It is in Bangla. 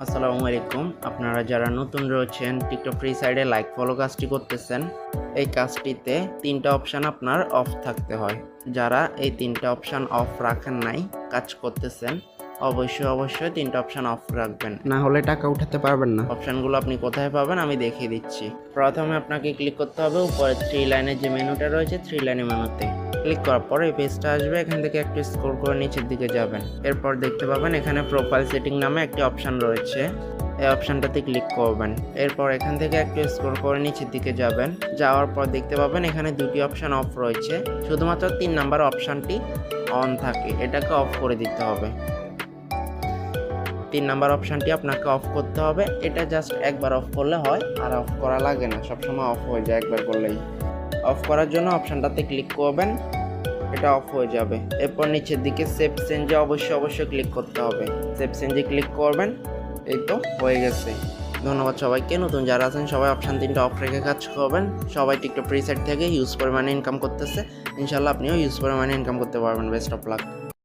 আসসালামু আলাইকুম। আপনারা যারা নতুন রয়েছেন টিকটক ফ্রি সাইডে লাইক ফলো কাজটি করতেছেন, এই কাজটিতে ৩টা অপশান আপনার অফ থাকতে হয়। যারা এই ৩টা অপশান অফ রাখেন নাই, কাজ করতেছেন, অবশ্যই ৩টা অপশান অফ রাখবেন, না হলে টাকা উঠাতে পারবেন না। অপশানগুলো আপনি কোথায় পাবেন আমি দেখিয়ে দিচ্ছি। প্রথমে আপনাকে ক্লিক করতে হবে উপরে 3 লাইনের যে মেনুটা রয়েছে, 3 লাইনের মেনুতে ক্লিক করার পর এই পেজটা আসবে। এখান থেকে একটু স্ক্রল করে নিচের দিকে যাবেন। এরপর দেখতে পাবেন এখানে প্রোফাইল সেটিং নামে একটি অপশান রয়েছে, এই অপশানটাতে ক্লিক করবেন। এরপর এখান থেকে একটু স্ক্রল করে নিচের দিকে যাবেন। যাওয়ার পর দেখতে পাবেন এখানে দুটি অপশান অফ রয়েছে, শুধুমাত্র 3 নাম্বার অপশানটি অন থাকে, এটাকে অফ করে দিতে হবে। 3 নাম্বার অপশানটি আপনাকে অফ করতে হবে। এটা জাস্ট একবার অফ করলে হয়, আর অফ করা লাগে না, সবসময় অফ হয়ে যায় একবার করলেই। অফ করার জন্য অপশানটাতে ক্লিক করবেন, এটা অফ হয়ে যাবে। এরপর নিচের দিকে সেভ চেঞ্জে অবশ্যই ক্লিক করতে হবে। সেভ চেঞ্জে ক্লিক করবেন, এই তো হয়ে গেছে। ধন্যবাদ সবাইকে। নতুন যারা আছেন সবাই অপশান 3টা অফ রেখে কাজ করবেন। সবাই টিকটক ফ্রি সাইট থেকে হিউজ পরিমাণে ইনকাম করতেছে, ইনশাল্লাহ আপনিও হিউজ পরিমাণে ইনকাম করতে পারবেন। Best of luck.